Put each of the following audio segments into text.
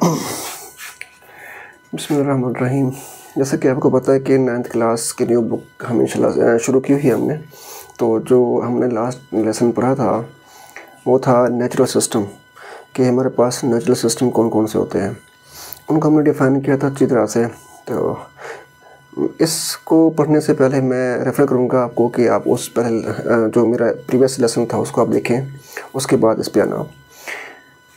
बिस्मिल्लाहिर्रहमानिर्रहीम। जैसे कि आपको पता है कि 9th क्लास की न्यू बुक हम इंशाल्लाह शुरू की हुई है हमने। तो जो हमने लास्ट लेसन पढ़ा था वो था नेचुरल सिस्टम, कि हमारे पास नेचुरल सिस्टम कौन कौन से होते हैं, उनको हमने डिफ़ाइन किया था अच्छी तरह से। तो इसको पढ़ने से पहले मैं रेफ़र करूँगा आपको कि आप उस पहले जो मेरा प्रीवियस लेसन था उसको आप देखें, उसके बाद इस पे आना।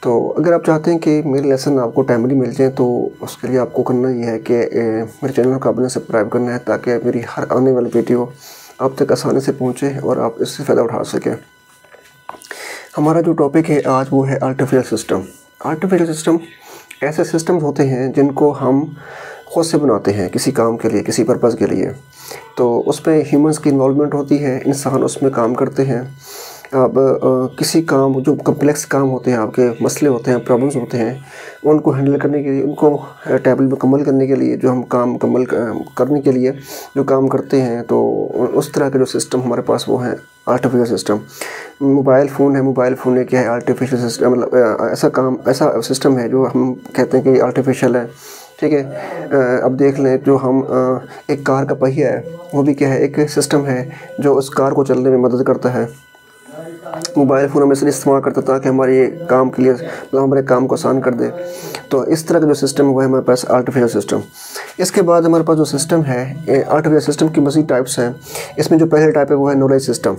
तो अगर आप चाहते हैं कि मेरे लेसन आपको टाइमली मिल जाए तो उसके लिए आपको करना ये है कि मेरे चैनल को आपने सब्सक्राइब करना है, ताकि मेरी हर आने वाली वीडियो आप तक आसानी से पहुंचे और आप इससे फ़ायदा उठा सकें। हमारा जो टॉपिक है आज वो है आर्टिफिशियल सिस्टम। आर्टिफिशियल सिस्टम ऐसे सिस्टम्स होते हैं जिनको हम खुद से बनाते हैं किसी काम के लिए, किसी पर्पज़ के लिए। तो उसमें ह्यूमंस की इन्वॉल्वमेंट होती है, इंसान उसमें काम करते हैं। अब किसी काम जो कम्प्लेक्स काम होते हैं, आपके मसले होते हैं, प्रॉब्लम्स होते हैं, उनको हैंडल करने के लिए, उनको टेबल मुकम्मल करने के लिए, जो हम काम मुकम्मल करने के लिए जो काम करते हैं, तो उस तरह के जो सिस्टम हमारे पास वो है आर्टिफिशियल सिस्टम। मोबाइल फ़ोन है, मोबाइल फ़ोन एक है आर्टिफिशियल सिस्टम, मतलब ऐसा सिस्टम है जो हम कहते हैं कि आर्टिफिशियल है, ठीक है। अब देख लें जो हम एक कार का पहिया है वो भी क्या है, एक सिस्टम है जो उस कार को चलने में मदद करता है। मोबाइल फ़ोन हम इसलिए इस्तेमाल करते हैं ताकि हमारे काम के लिए, मतलब हमारे काम को आसान कर दे। तो इस तरह का जो सिस्टम हुआ है हमारे पास आर्टिफिशियल सिस्टम। इसके बाद हमारे पास जो सिस्टम है, आर्टिफिशियल सिस्टम की मज़ीद टाइप्स हैं। इसमें जो पहले टाइप है वो है नॉलेज सिस्टम।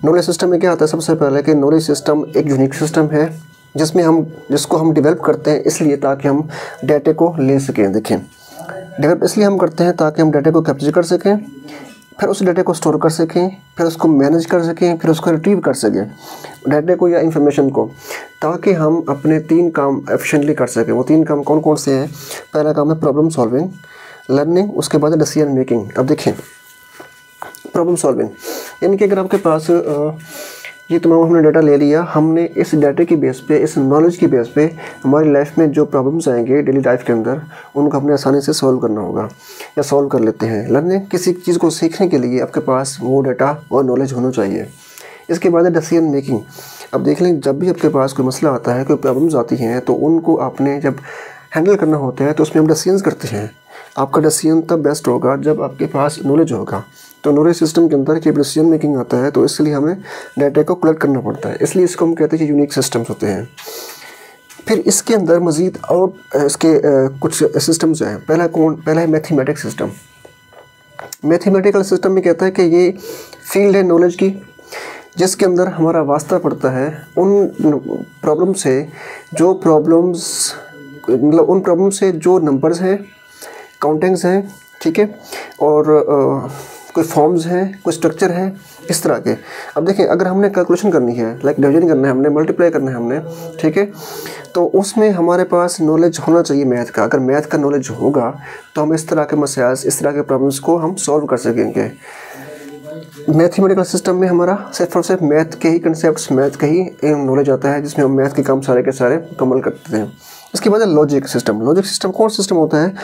नॉलेज सिस्टम में क्या आता है, सबसे पहले कि नॉलेज सिस्टम एक यूनिक सिस्टम है जिसको हम डेवलप करते हैं इसलिए ताकि हम डाटे को ले सकें। देखें, डेवलप इसलिए हम करते हैं ताकि हम डाटे को कैप्चर कर सकें, फिर उस डाटे को स्टोर कर सकें, फिर उसको मैनेज कर सकें, फिर उसको रिट्रीव कर सकें डाटे को या इंफॉर्मेशन को, ताकि हम अपने 3 काम एफिशिएंटली कर सकें। वो 3 काम कौन कौन से हैं? पहला काम है प्रॉब्लम सॉल्विंग, लर्निंग, उसके बाद डिसीजन मेकिंग। अब देखें, प्रॉब्लम सॉल्विंग यानी कि अगर आपके पास ये तमाम हमने डाटा ले लिया, हमने इस डाटे की बेस पे, इस नॉलेज की बेस पे हमारी लाइफ में जो प्रॉब्लम्स आएंगे डेली लाइफ के अंदर, उनको हमने आसानी से सॉल्व करना होगा या सॉल्व कर लेते हैं। लर्निंग, किसी चीज़ को सीखने के लिए आपके पास वो डाटा और नॉलेज होना चाहिए। इसके बाद है डिसीजन मेकिंग। अब देख लें, जब भी आपके पास कोई मसला आता है, कोई प्रॉब्लम्स आती हैं, तो उनको आपने जब हैंडल करना होता है तो उसमें हम डिसीजन करते हैं। आपका डिसीजन तब बेस्ट होगा जब आपके पास नॉलेज होगा। तो नॉलेज सिस्टम के अंदर जब डिसीजन मेकिंग आता है तो इसलिए हमें डाटा को कलेक्ट करना पड़ता है, इसलिए इसको हम कहते हैं कि यूनिक सिस्टम्स होते हैं। फिर इसके अंदर मज़ीद और इसके कुछ सिस्टम्स हैं। पहला है मैथमेटिक सिस्टम। मैथमेटिकल सिस्टम में कहता है कि ये फील्ड है नॉलेज की, जिसके अंदर हमारा वास्ता पड़ता है उन प्रॉब्लम से जो नंबर्स हैं, काउंटिंग्स हैं, ठीक है, और कोई फॉर्म्स हैं, कोई स्ट्रक्चर है, इस तरह के। अब देखें, अगर हमने कैलकुलेशन करनी है, लाइक डिवीजन करना है हमने, मल्टीप्लाई करना है हमने, ठीक है, तो उसमें हमारे पास नॉलेज होना चाहिए मैथ का। अगर मैथ का नॉलेज होगा तो हम इस तरह के मसाइल, इस तरह के प्रॉब्लम्स को हम सॉल्व कर सकेंगे। मैथमेटिकल सिस्टम में हमारा सिर्फ और सिर्फ मैथ के ही कंसेप्ट्स, मैथ का ही नॉलेज आता है, जिसमें हम मैथ के काम सारे के सारे मुकम्मल करते हैं। इसके बाद है लॉजिक सिस्टम। लॉजिक सिस्टम कौन सिस्टम होता है?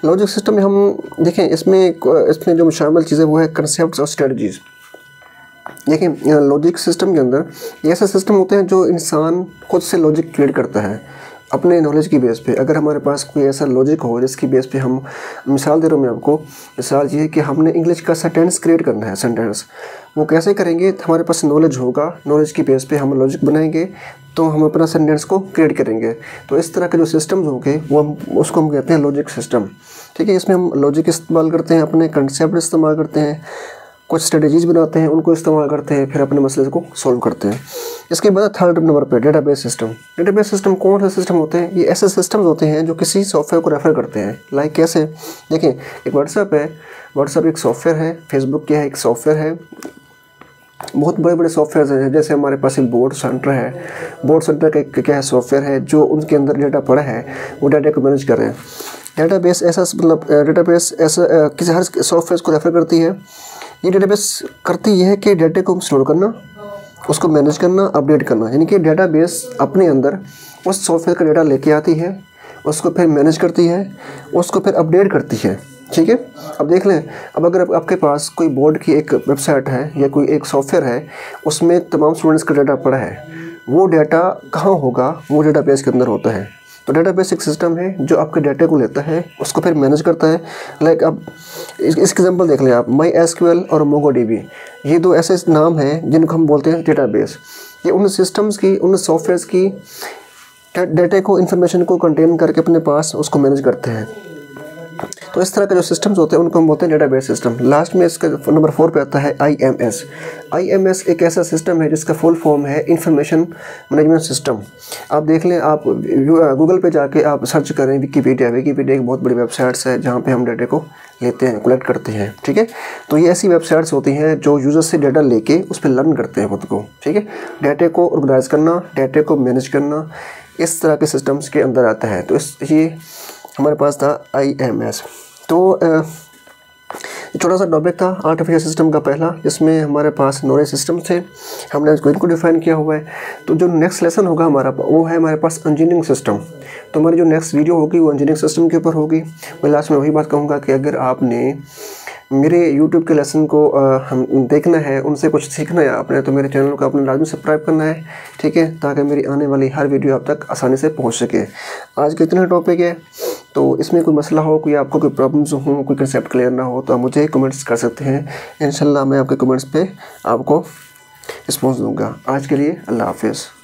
लॉजिक सिस्टम में हम देखें, इसमें जो शामिल चीज़ें वो है कंसेप्ट्स और स्ट्रेटजीज़। देखिए, लॉजिक सिस्टम के अंदर ये ऐसे सिस्टम होते हैं जो इंसान खुद से लॉजिक क्रिएट करता है अपने नॉलेज की बेस पे। अगर हमारे पास कोई ऐसा लॉजिक हो जिसकी बेस पे हम, मिसाल दे रहा हूँ मैं आपको, मिसाल ये है कि हमने इंग्लिश का सेंटेंस क्रिएट करना है। सेंटेंस वो कैसे करेंगे? हमारे पास नॉलेज होगा, नॉलेज की बेस पे हम लॉजिक बनाएंगे तो हम अपना सेंटेंस को क्रिएट करेंगे। तो इस तरह के जो सिस्टम्स होंगे वो उसको हम कहते हैं लॉजिक सिस्टम, ठीक है। इसमें हम लॉजिक इस्तेमाल करते हैं, अपने कंसेप्ट इस्तेमाल करते हैं, कुछ स्ट्रेटजीज बनाते हैं, उनको इस्तेमाल करते हैं, फिर अपने मसले को सॉल्व करते हैं। इसके बाद थर्ड नंबर पे डेटाबेस सिस्टम। डेटाबेस सिस्टम कौन से सिस्टम होते हैं? ये ऐसे सिस्टम्स होते हैं जो किसी सॉफ्टवेयर को रेफ़र करते हैं। लाइक कैसे? देखिए, एक व्हाट्सएप है, व्हाट्सएप एक सॉफ्टवेयर है, फेसबुक क्या है, एक सॉफ्टवेयर है, बहुत बड़े बड़े सॉफ्टवेयर हैं। जैसे हमारे पास एक बोर्ड सेंटर है, बोर्ड सेंटर का क्या है, सॉफ्टवेयर है जो उनके अंदर डाटा पड़ा है, वो डाटा को मैनेज कर रहे हैं। डेटाबेस ऐसा, मतलब डेटाबेस ऐसा किसी हर सॉफ्टवेयर को रेफ़र करती है। ये डेटाबेस करती यह है कि डाटा को स्टोर करना, उसको मैनेज करना, अपडेट करना। यानी कि डेटाबेस अपने अंदर उस सॉफ्टवेयर का डाटा लेके आती है, उसको फिर मैनेज करती है, उसको फिर अपडेट करती है, ठीक है। अब देख लें, अब अगर आपके पास कोई बोर्ड की एक वेबसाइट है या कोई एक सॉफ्टवेयर है, उसमें तमाम स्टूडेंट्स का डाटा पड़ा है, वो डाटा कहाँ होगा? वो डेटाबेस के अंदर होता है। तो डेटाबेस एक सिस्टम है जो आपके डाटा को लेता है, उसको फिर मैनेज करता है। लाइक अब इसके एग्जांपल देख लें आप, MySQL और MongoDB, ये दो ऐसे नाम हैं जिनको हम बोलते हैं डेटाबेस। ये उन सिस्टम्स की, उन सॉफ्टवेयर्स की डाटा को, इन्फॉर्मेशन को कंटेन करके अपने पास उसको मैनेज करते हैं। तो इस तरह के जो सिस्टम्स होते हैं उनको हम बोलते हैं डेटाबेस सिस्टम। लास्ट में इसका नंबर 4 पे आता है IMS। IMS एक ऐसा सिस्टम है जिसका फुल फॉर्म है इंफॉर्मेशन मैनेजमेंट सिस्टम। आप देख लें, आप गूगल पे जाके आप सर्च करें विकीपीडिया एक बहुत बड़ी वेबसाइट्स है जहाँ पे हम डाटा को लेते हैं, कलेक्ट करते हैं, ठीक है। तो ये ऐसी वेबसाइट्स होती हैं जो यूज़र से डाटा लेके उस पर लर्न करते हैं खुद को, ठीक है। डाटा को ऑर्गेनाइज करना, डाटा को मैनेज करना, इस तरह के सिस्टम्स के अंदर आता है। तो ये हमारे पास था IMS। तो छोटा सा टॉपिक था आर्टिफिशियल सिस्टम का पहला, जिसमें हमारे पास नॉलेज सिस्टम थे, हमने इसको इनको डिफाइन किया हुआ है। तो जो नेक्स्ट लेसन होगा हमारा वो है हमारे पास इंजीनियरिंग सिस्टम। तो हमारी जो नेक्स्ट वीडियो होगी वो इंजीनियरिंग सिस्टम के ऊपर होगी। मैं लास्ट में वही बात कहूँगा कि अगर आपने मेरे YouTube के लेसन को हम देखना है, उनसे कुछ सीखना है आपने, तो मेरे चैनल को आपने लाजमी सब्सक्राइब करना है, ठीक है, ताकि मेरी आने वाली हर वीडियो आप तक आसानी से पहुंच सके। आज के इतना टॉपिक है, तो इसमें कोई मसला हो, कोई आपको कोई प्रॉब्लम्स हो, कोई कंसेप्ट क्लियर ना हो, तो आप मुझे कमेंट्स कर सकते हैं। इंशाल्लाह मैं आपके कमेंट्स पे आपको रिस्पॉन्स दूँगा। आज के लिए अल्लाह हाफिज़।